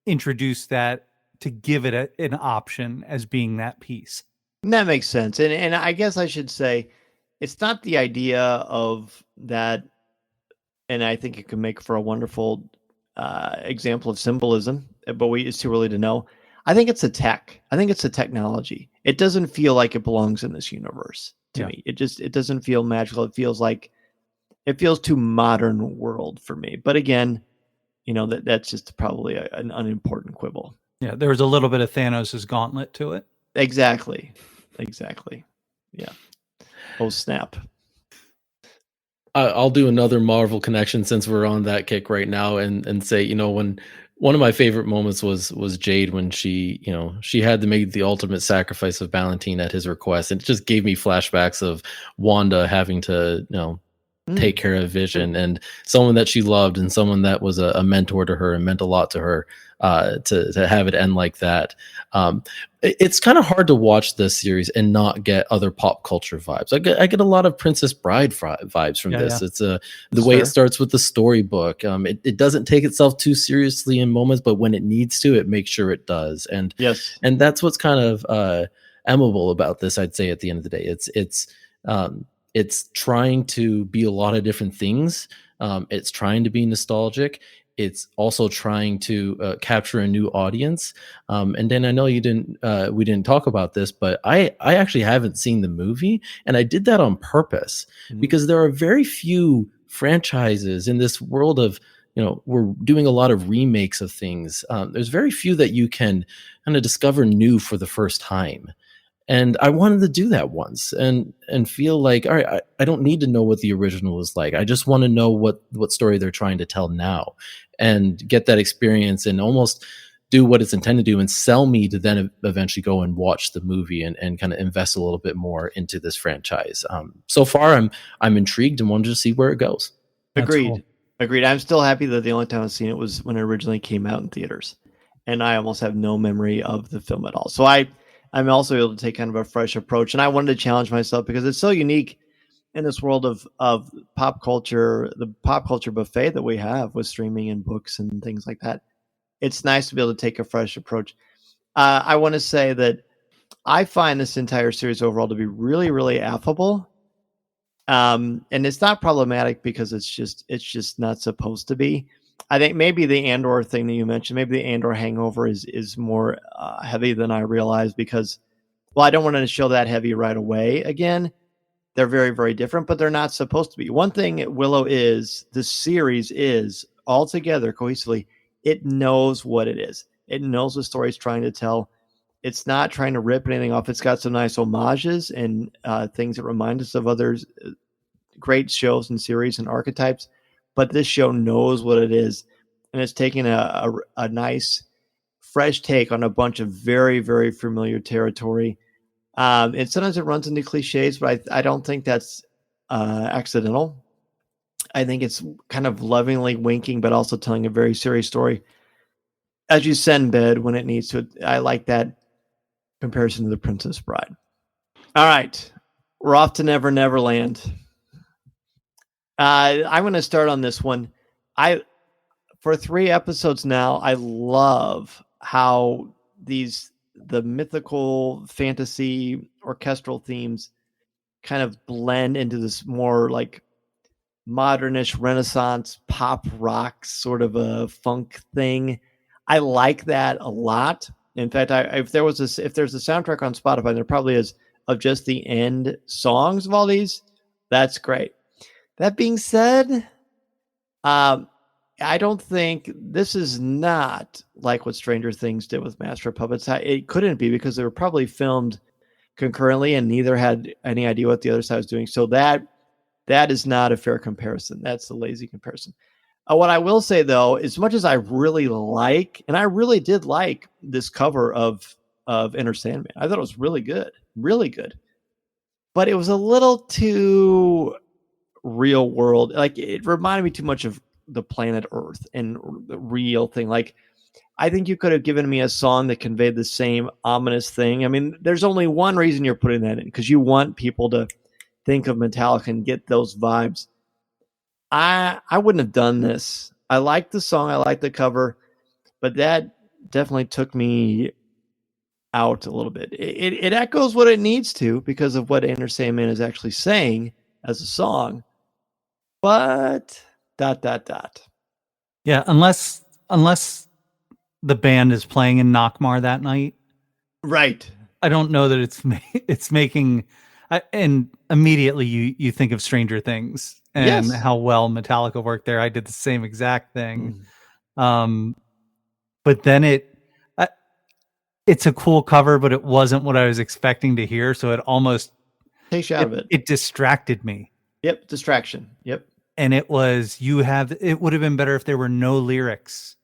introduced that to give it an option as being that piece. That makes sense. And I guess I should say, it's not the idea of that, and I think it could make for a wonderful example of symbolism, but it's too early to know. I think it's the tech. I think it's the technology. It doesn't feel like it belongs in this universe to me. It doesn't feel magical. It feels too modern world for me. But again, that's just probably an unimportant quibble. Yeah, there was a little bit of Thanos' gauntlet to it. Exactly. Yeah. Oh, snap. I'll do another Marvel connection since we're on that kick right now, and say, when one of my favorite moments was Jade when she had to make the ultimate sacrifice of Valentine at his request. And it just gave me flashbacks of Wanda having to, take care of Vision, and someone that she loved and someone that was a mentor to her and meant a lot to her, to have it end like that. It's kind of hard to watch this series and not get other pop culture vibes. I get a lot of Princess Bride vibes from this. Yeah. It's the way it starts with the storybook. It doesn't take itself too seriously in moments, but when it needs to, it makes sure it does. And yes, and that's what's kind of amiable about this, I'd say. At the end of the day, it's It's trying to be a lot of different things. It's trying to be nostalgic. It's also trying to capture a new audience. And then I know we didn't talk about this, but I actually haven't seen the movie, and I did that on purpose because there are very few franchises in this world of, we're doing a lot of remakes of things. There's very few that you can kind of discover new for the first time. And I wanted to do that once and feel like, all right, I don't need to know what the original is like. I just want to know what story they're trying to tell now and get that experience and almost do what it's intended to do and sell me to then eventually go and watch the movie and kind of invest a little bit more into this franchise. So far, I'm intrigued and wanted to see where it goes. Agreed. Cool. Agreed. I'm still happy that the only time I've seen it was when it originally came out in theaters. And I almost have no memory of the film at all. So I'm also able to take kind of a fresh approach. And I wanted to challenge myself because it's so unique in this world of pop culture, the pop culture buffet that we have with streaming and books and things like that. It's nice to be able to take a fresh approach. I want to say that I find this entire series overall to be really, really affable. And it's not problematic because it's just not supposed to be. I think maybe the Andor thing that you mentioned, maybe the Andor hangover is more heavy than I realized because, well, I don't want to show that heavy right away. Again, they're very, very different, but they're not supposed to be. One thing Willow is, the series is altogether cohesively, it knows what it is. It knows the story it's trying to tell. It's not trying to rip anything off. It's got some nice homages and things that remind us of others, great shows and series and archetypes. But this show knows what it is, and it's taking a nice, fresh take on a bunch of very, very familiar territory. And sometimes it runs into cliches, but I don't think that's accidental. I think it's kind of lovingly winking, but also telling a very serious story. As you send bed when it needs to. I like that comparison to The Princess Bride. All right, we're off to Never Neverland. I'm going to start on this one. For 3 episodes now, I love how the mythical fantasy orchestral themes kind of blend into this more like modernish Renaissance pop rock sort of a funk thing. I like that a lot. In fact, if there's a soundtrack on Spotify, and there probably is, of just the end songs of all these, that's great. That being said, I don't think this is not like what Stranger Things did with Master of Puppets. It couldn't be because they were probably filmed concurrently and neither had any idea what the other side was doing. So that is not a fair comparison. That's a lazy comparison. What I will say, though, as much as I really like, and I really did like this cover of Enter Sandman. I thought it was really good. Really good. But it was a little too real world. Like, it reminded me too much of the planet Earth and the real thing. Like, I think you could have given me a song that conveyed the same ominous thing. I mean, there's only one reason you're putting that in, because you want people to think of Metallica and get those vibes. I wouldn't have done this. I like the song, I like the cover, but that definitely took me out a little bit. It echoes what it needs to because of what Enter Sandman is actually saying as a song. But ... Yeah, unless the band is playing in Nockmar that night, right? I don't know that it's making. And immediately you think of Stranger Things and how well Metallica worked there. I did the same exact thing, but then it's a cool cover, but it wasn't what I was expecting to hear. So it almost takes you out of it. It distracted me. Yep, distraction. Yep. And it would have been better if there were no lyrics,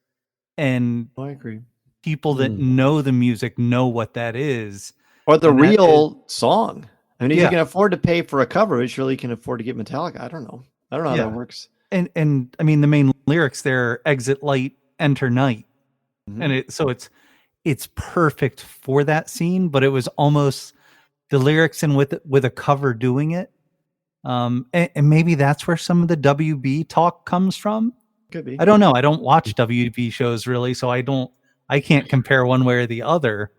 and I agree. People that know the music know what that is, or the real song. I mean, if you can afford to pay for a cover, you surely can afford to get Metallica. I don't know how that works. And I mean, the main lyrics there: "Exit light, enter night," and it's perfect for that scene. But it was almost the lyrics and with a cover doing it. And maybe that's where some of the WB talk comes from. Could be. I don't know. I don't watch WB shows really, so I can't compare one way or the other.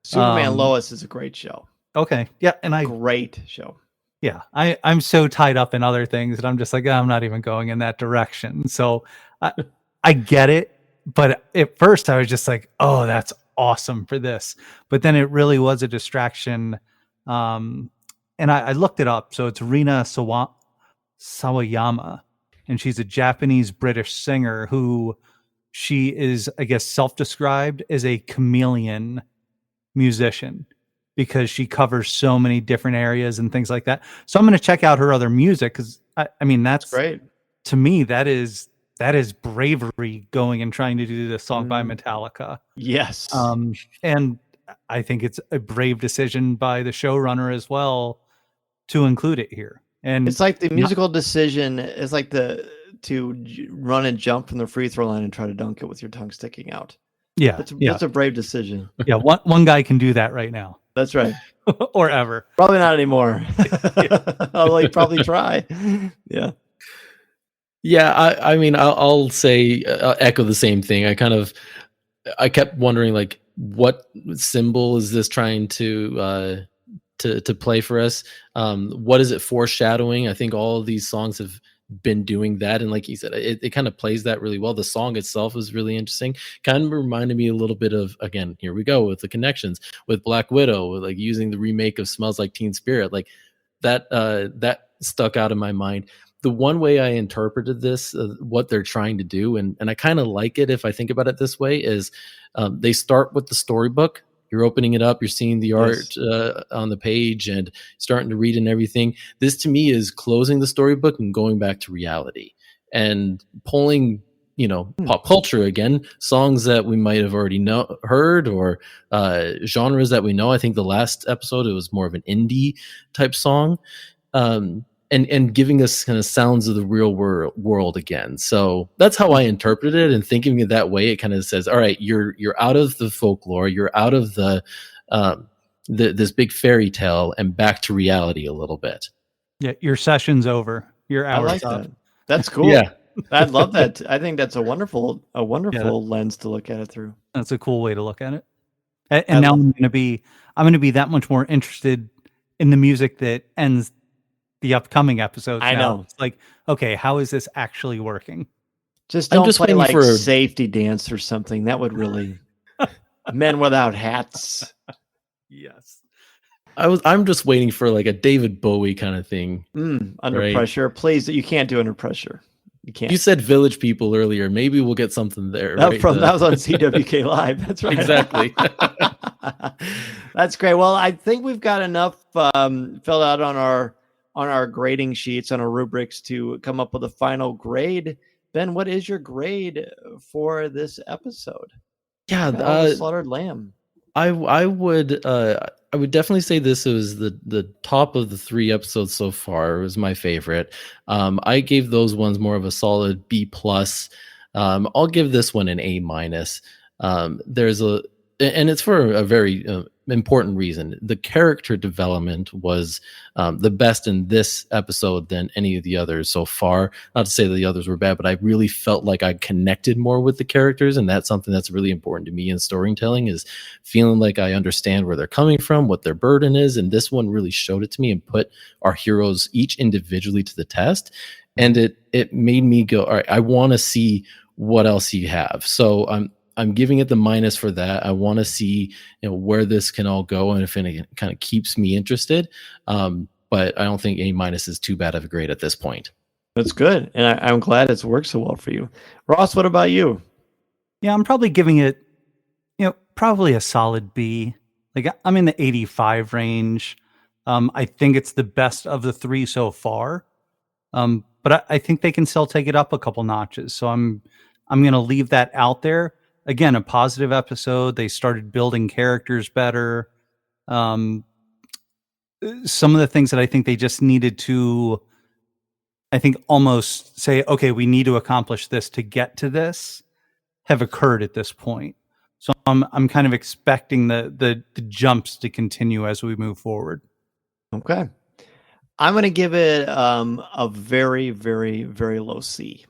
Superman Lois is a great show. Okay. Yeah. And great show. Yeah, I'm so tied up in other things that I'm just like, "Oh, I'm not even going in that direction." So I, I get it, but at first I was just like, "Oh, that's awesome for this," but then it really was a distraction. Um, and I looked it up. So it's Sawayama, and she's a Japanese British singer who she is, I guess, self-described as a chameleon musician because she covers so many different areas and things like that. So I'm going to check out her other music because I mean That's that's great. to me that is bravery going and trying to do this song by Metallica. Yes. And I think it's a brave decision by the showrunner as well to include it here. And It's like the musical decision is like to run and jump from the free throw line and try to dunk it with your tongue sticking out. yeah, That's a brave decision. yeah. One guy can do that right now That's right. or ever. Probably not anymore. Although he'd probably try. Yeah. Yeah, I mean, I'll say echo the same thing. I kept wondering like what symbol is this trying to play for us? What is it foreshadowing? I think all of these songs have been doing that, and like you said, it kind of plays that really well. The song itself is really interesting. Kind of reminded me a little bit of, again, here we go with the connections with Black Widow, like using the remake of Smells Like Teen Spirit, like that stuck out in my mind. The one way I interpreted this, what they're trying to do, and I kind of like it if I think about it this way, is they start with the storybook. You're opening it up, you're seeing the art on the page and starting to read and everything. This to me is closing the storybook and going back to reality and pulling, pop culture again, songs that we might have already heard or genres that we know. I think the last episode, it was more of an indie type song. And giving us kind of sounds of the real world again. So that's how I interpret it, and thinking of that way, it kind of says, all right, you're out of the folklore, you're out of the this big fairy tale and back to reality a little bit. Yeah, your session's over. Your I hour's like up. that. That's cool. Yeah. I love that. I think that's a wonderful lens to look at it through. That's a cool way to look at it. And now I'm going to be that much more interested in the music that ends the upcoming episodes. I know. It's like, okay, how is this actually working? Just don't play like for Safety Dance or something. That would really Men Without Hats. Yes. I'm just waiting for like a David Bowie kind of thing. Under pressure. Please, you can't do under pressure. You can't. You said Village People earlier. Maybe we'll get something there. That was on CWK Live. That's right. Exactly. That's great. Well, I think we've got enough filled out on our grading sheets, on our rubrics to come up with a final grade. Ben, what is your grade for this episode? Yeah, Slaughtered Lamb. I would definitely say this was the top of the 3 episodes so far. It was my favorite. I gave those ones more of a solid B plus. I'll give this one an A minus. And it's for a very important reason. The character development was the best in this episode than any of the others so far. Not to say that the others were bad, but I really felt like I connected more with the characters, and that's something that's really important to me in storytelling, is feeling like I understand where they're coming from, what their burden is, and this one really showed it to me and put our heroes each individually to the test, and it made me go, all right, I want to see what else you have. So I'm giving it the minus for that. I want to see, where this can all go, and if it kind of keeps me interested. But I don't think A minus is too bad of a grade at this point. That's good, and I'm glad it's worked so well for you. Ross, what about you? Yeah, I'm probably giving it, probably a solid B. Like I'm in the 85 range. I think it's the best of the 3 so far. But I think they can still take it up a couple notches. So I'm going to leave that out there. Again, a positive episode. They started building characters better. Some of the things that I think they just needed to, I think, almost say, okay, we need to accomplish this to get to this, have occurred at this point. So I'm kind of expecting the jumps to continue as we move forward. Okay. I'm going to give it a very, very, very low C.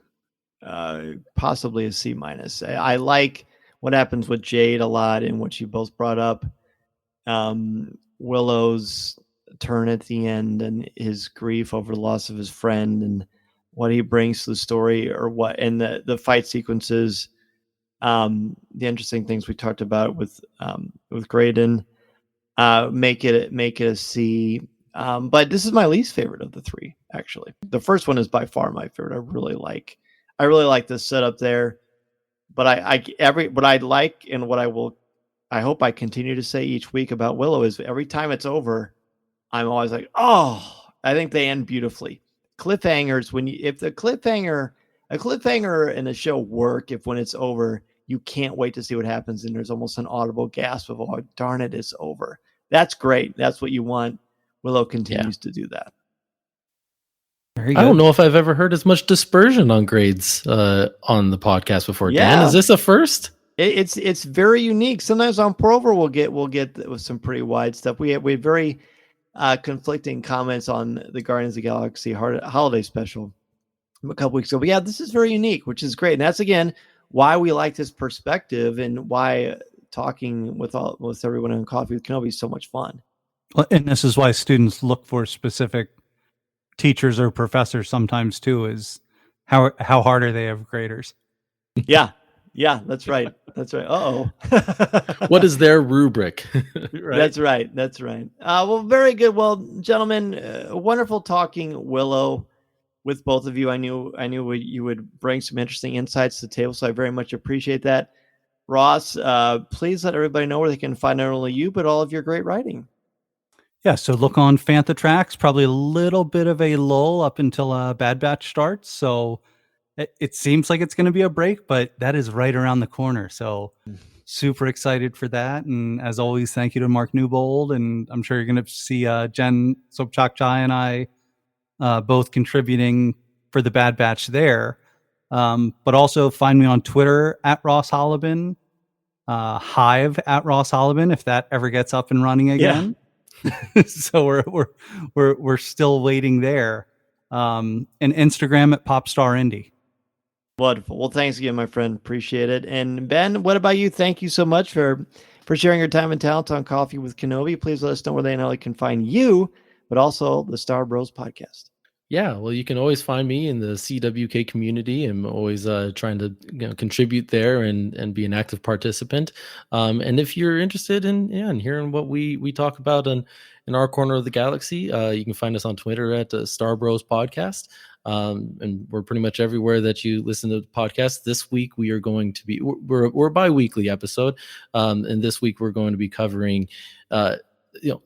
Possibly a C minus. I like what happens with Jade a lot, and what you both brought up. Willow's turn at the end and his grief over the loss of his friend and what he brings to the story, or what, and the fight sequences, the interesting things we talked about with Graydon, make it a C. But this is my least favorite of the three, actually. The first one is by far my favorite. I really like the setup there. But what I like, and what I hope I continue to say each week about Willow, is every time it's over, I'm always like, oh, I think they end beautifully. Cliffhangers, if a cliffhanger in a show work, if when it's over, you can't wait to see what happens, and there's almost an audible gasp of, oh, darn it, it's over. That's great. That's what you want. Willow continues to do that. I don't know if I've ever heard as much dispersion on grades on the podcast before. Yeah. Dan, is this a first? It's very unique. Sometimes on Pour-Over we'll get with some pretty wide stuff. We had very conflicting comments on the Guardians of the Galaxy holiday special a couple weeks ago. But yeah, this is very unique, which is great. And that's, again, why we like this perspective, and why talking with everyone on Coffee with Kenobi is so much fun. Well, and this is why students look for specific teachers or professors sometimes too, is how hard are they of graders? Yeah, that's right. That's right. Uh-oh. What is their rubric? Right? That's right. Well, very good. Well, gentlemen, wonderful talking Willow with both of you. I knew you would bring some interesting insights to the table, so I very much appreciate that. Ross, please let everybody know where they can find not only you, but all of your great writing. Yeah, so look on Fantha Tracks. Probably a little bit of a lull up until Bad Batch starts. So it seems like it's going to be a break, but that is right around the corner. So super excited for that. And as always, thank you to Mark Newbold. And I'm sure you're going to see Jen Sopchak-Chai and I both contributing for the Bad Batch there. But also find me on Twitter at Ross Hollebon, Hive at Ross Hollebon, if that ever gets up and running again. Yeah. So we're still waiting there. And Instagram at Popstar Indie. Wonderful. Well, thanks again, my friend. Appreciate it. And Ben, what about you? Thank you so much for sharing your time and talent on Coffee with Kenobi. Please let us know where they not only can find you, but also the Star Bros podcast. Yeah, well, you can always find me in the CWK community. I'm always trying to contribute there and be an active participant. And if you're interested in hearing what we talk about in our corner of the galaxy, you can find us on Twitter at Star Bros Podcast. And we're pretty much everywhere that you listen to the podcast. This week we are going to be we're a bi-weekly episode, and this week we're going to be covering.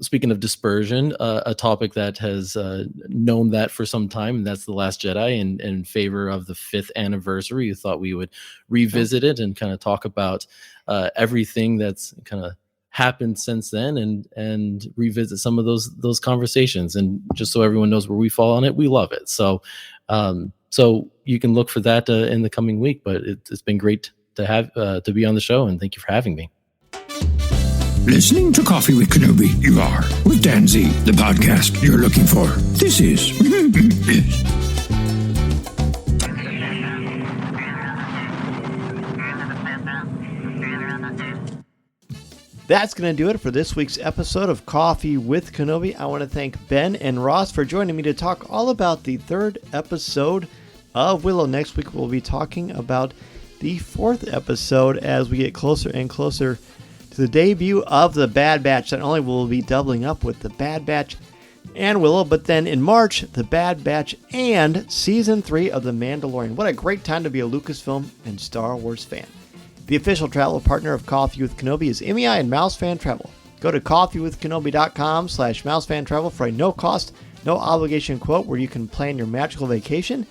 Speaking of dispersion, a topic that has known that for some time, and that's The Last Jedi, in favor of the 5th anniversary. We thought we would revisit it and kind of talk about everything that's kind of happened since then, and revisit some of those conversations. And just so everyone knows where we fall on it, we love it. So you can look for that in the coming week. But it's been great to have to be on the show, and thank you for having me. Listening to Coffee with Kenobi, you are, with Dan Z, the podcast you're looking for. This is... That's going to do it for this week's episode of Coffee with Kenobi. I want to thank Ben and Ross for joining me to talk all about the 3rd episode of Willow. Next week, we'll be talking about the 4th episode as we get closer and closer to the debut of the Bad Batch. Not only will we be doubling up with the Bad Batch and Willow, but then in March, the Bad Batch and Season 3 of The Mandalorian. What a great time to be a Lucasfilm and Star Wars fan. The official travel partner of Coffee with Kenobi is MEI and Mousefan Travel. Go to coffeewithkenobi.com/mousefantravel for a no-cost, no-obligation quote where you can plan your magical vacation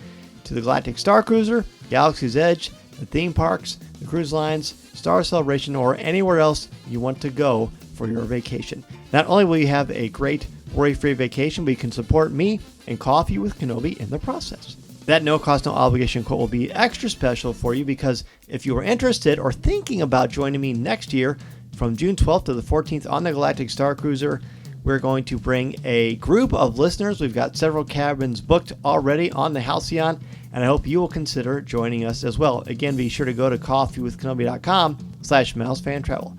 to the Galactic Star Cruiser, Galaxy's Edge, the theme parks, the cruise lines, Star Celebration, or anywhere else you want to go for your vacation. Not only will you have a great worry-free vacation, but you can support me and Coffee with Kenobi in the process. That no-cost, no-obligation quote will be extra special for you because if you are interested or thinking about joining me next year from June 12th to the 14th on the Galactic Star Cruiser, we're going to bring a group of listeners. We've got several cabins booked already on the Halcyon, and I hope you will consider joining us as well. Again, be sure to go to coffeewithkenobi.com/mousefantravel.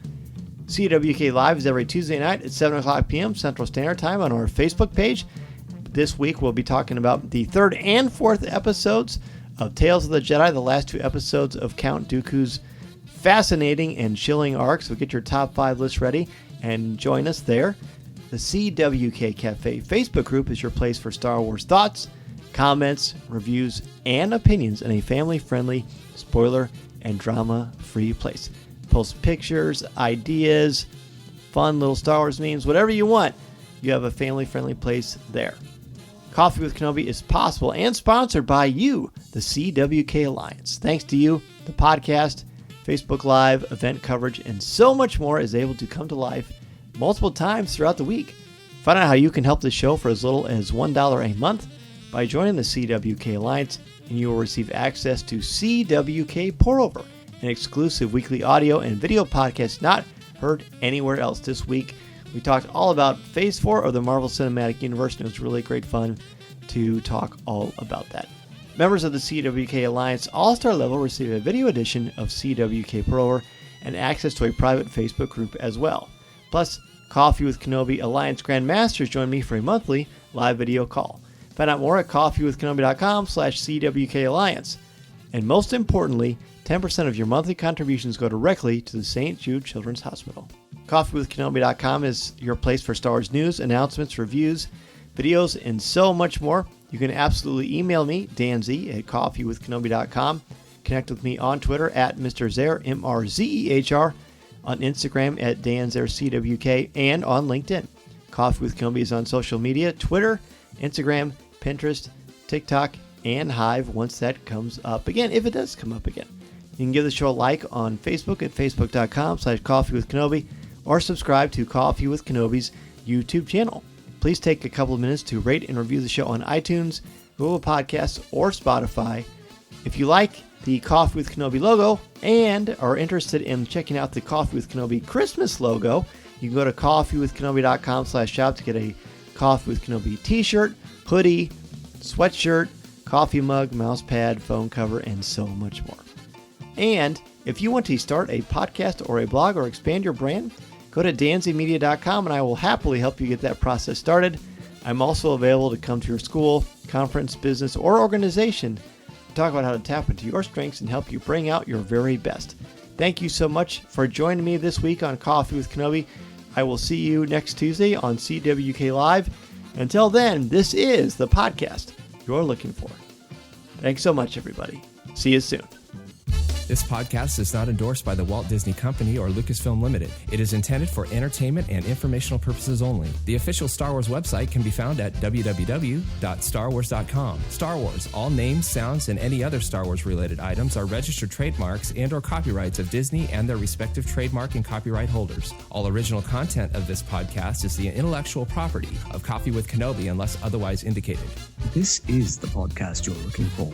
CWK Live is every Tuesday night at 7 o'clock p.m. Central Standard Time on our Facebook page. This week we'll be talking about the 3rd and 4th episodes of Tales of the Jedi, the last 2 episodes of Count Dooku's fascinating and chilling arc. So get your top 5 list ready and join us there. The CWK Cafe Facebook group is your place for Star Wars thoughts, comments, reviews, and opinions in a family-friendly, spoiler and drama-free place. Post pictures, ideas, fun little Star Wars memes, whatever you want. You have a family-friendly place there. Coffee with Kenobi is possible and sponsored by you, the CWK Alliance. Thanks to you, the podcast, Facebook Live, event coverage, and so much more is able to come to life multiple times throughout the week. Find out how you can help the show for as little as $1 a month by joining the CWK Alliance, and you will receive access to CWK Pour-Over, an exclusive weekly audio and video podcast not heard anywhere else. This week, we talked all about Phase 4 of the Marvel Cinematic Universe, and it was really great fun to talk all about that. Members of the CWK Alliance All-Star level receive a video edition of CWK Pour-Over and access to a private Facebook group as well. Plus, Coffee with Kenobi Alliance Grandmasters join me for a monthly live video call. Find out more at coffeewithkenobi.com/CWK Alliance. And most importantly, 10% of your monthly contributions go directly to the St. Jude Children's Hospital. Coffeewithkenobi.com is your place for Star Wars news, announcements, reviews, videos, and so much more. You can absolutely email me, Dan Z, at coffeewithkenobi.com. Connect with me on Twitter at Mr. Zer, MRZEHR, on Instagram at DanZerCWK, and on LinkedIn. Coffee with Kenobi is on social media, Twitter, Instagram, Pinterest, TikTok, and Hive once that comes up again, if it does come up again. You can give the show a like on Facebook at facebook.com/coffeewithkenobi or subscribe to Coffee with Kenobi's YouTube channel. Please take a couple of minutes to rate and review the show on iTunes, Google Podcasts, or Spotify. If you like the Coffee with Kenobi logo and are interested in checking out the Coffee with Kenobi Christmas logo, you can go to coffeewithkenobi.com/shop to get a Coffee with Kenobi t-shirt, hoodie, sweatshirt, coffee mug, mouse pad, phone cover, and so much more. And if you want to start a podcast or a blog or expand your brand, go to danzymedia.com and I will happily help you get that process started. I'm also available to come to your school, conference, business, or organization to talk about how to tap into your strengths and help you bring out your very best. Thank you so much for joining me this week on Coffee with Kenobi. I will see you next Tuesday on CWK Live. Until then, this is the podcast you're looking for. Thanks so much, everybody. See you soon. This podcast is not endorsed by the Walt Disney Company or Lucasfilm Limited. It is intended for entertainment and informational purposes only. The official Star Wars website can be found at www.starwars.com. Star Wars, all names, sounds, and any other Star Wars-related items are registered trademarks and/or copyrights of Disney and their respective trademark and copyright holders. All original content of this podcast is the intellectual property of Coffee with Kenobi unless otherwise indicated. This is the podcast you're looking for.